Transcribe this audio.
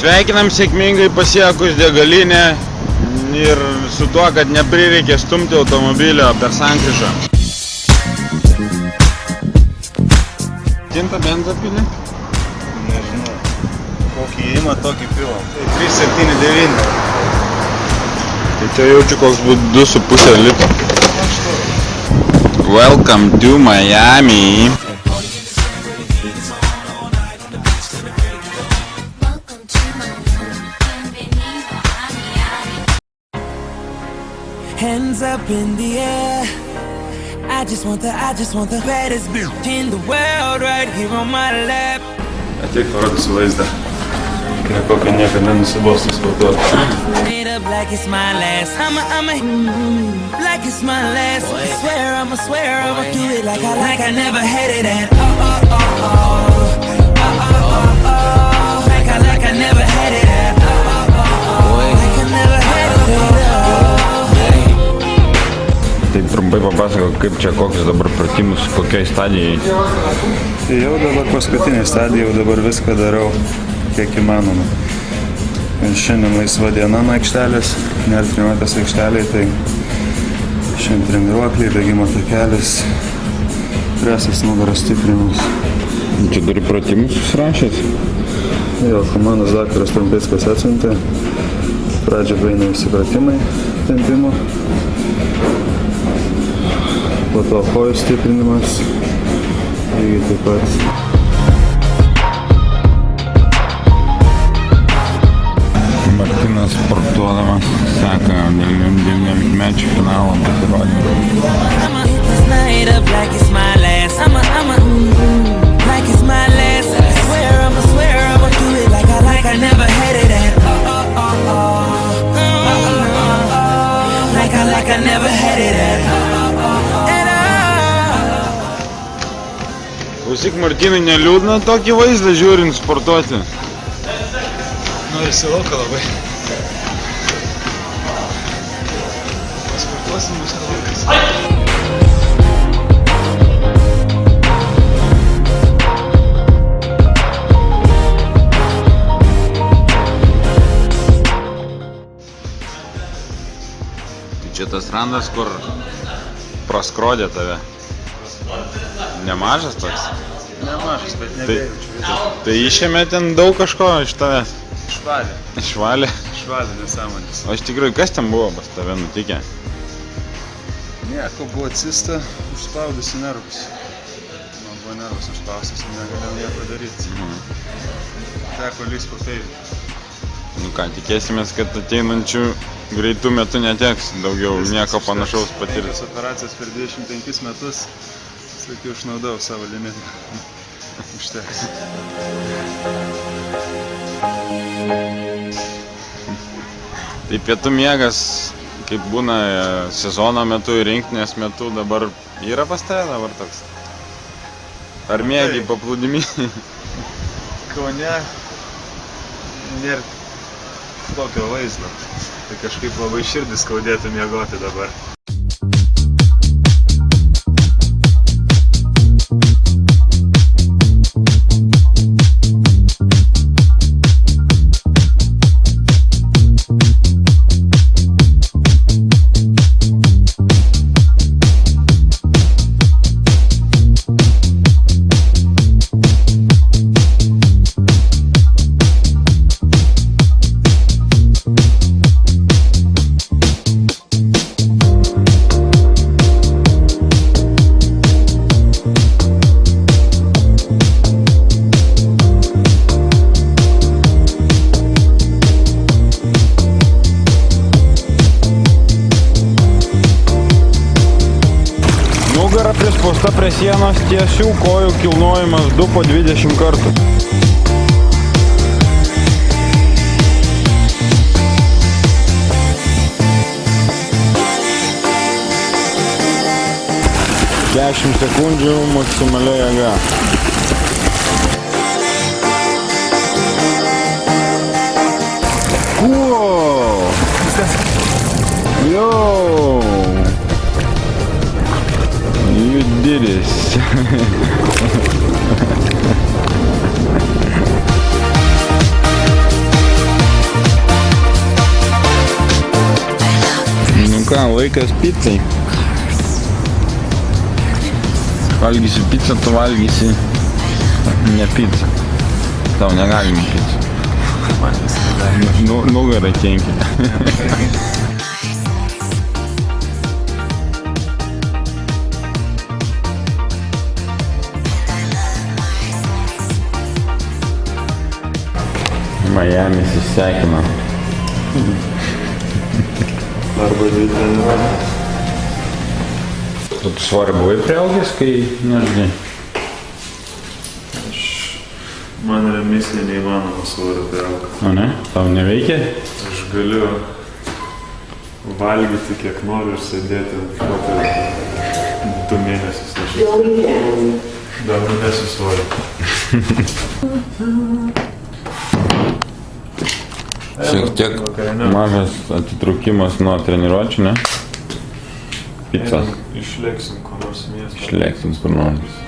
Sveikinam sėkmingai pasiekus degalinę ir su tuo, kad neprireikė stumti automobilio per sankryžą. Tinta benzą pili? Nežinau. Kokį įimą, tokį pilam. Tai 3,79. Tai čia jaučiu koks būtų 2,5 litro. Welcome to Miami. Hands up in the air. I just want the baddest bitch in the world right here on my lap. Ateik parodysiu vaizdą. Nekokio niekada nusibostų sportuoti. Made up like it's my last. Like it's my last. Swear I'ma do it like I never had it at. Like I never had it at. Like I never had it at. Tai trumpai papasakok, kaip čia kokius dabar pratimus, kokiai stadijai? Tai jau dabar paskutinė stadija, jau dabar viską darau, kiek įmanoma. Šiandien laisva diena nuo aikštelės, nėra treniruotės aikšteliai, tai šiandien treniruokliai, bėgimo takelis, presas, nugaros stiprinimas. Čia turi pratimus susirašęs? Jo, komandos daktaras Trumpickas atsiuntė. Pradžio eina visi pratimai tempimo. Po to kojų stiprinimas. Lygiai taip pat. Martynas sportuodamas seka 19-mečių finalo pasirodymą. Klausyk, Martynai, neliūdna tokį vaizdą žiūrint sportuoti? Norisi lauką labai. Pasportuosim bus laukas. Tai čia tas randas, kur praskrodė tave. Nemažas toks? Nemažas, bet nebėjaučiu. Tai išėmė ten daug kažko iš tavęs? Švalė. Išvalė? Švalė nesąmonės. O iš tikrųjų, kas ten buvo pas tave nutikę? Nieko, buvo cista, užspaudusi nervus. Man buvo nervus užspaustas ir negalėjau nieko daryti. Teko lįst po peilį. Nu ką, tikėsimės, kad ateinančių greitų metų neteks daugiau nieko panašaus patirti. 5 operacijas per 25 metus, sakiau, išnaudau savo limitą. Užteks. Tai pietų miegas, kaip būna sezono metu ir rinktinės metu, dabar yra pas tave dabar toks? Ar mėgi paplūdimy? Kaune nėra tokio vaizdo. Tai kažkaip labai širdis skaudėtų miegoti dabar. Nugara prispausta prie sienos, tiesių kojų kilnojimas 2 po 20 kartų. Dešimt sekundžių maksimaliai jėga. Wow! Yo! You did it. ką, laikas pizzai. Valgysi pizzą, tu valgysi ne pizzą. Tau negalima pizzą. Nugarai kenkia. Miamis išsekina. Arba 2 treniruotė. Tu svorį buvai prieaugęs, kai nežinai? Man yra misija neįmanoma svorio priaugti. O ne? Tau neveikia? Aš galiu valgyti kiek noriu ir sėdėti ant fotelio 2 mėnesius. Dar numesiu svorio. Šiek tiek mažas atitraukimas nuo treniruočių, ne? Pizzas. Išlėksim kur nors miestą. Išlėksim kur nors.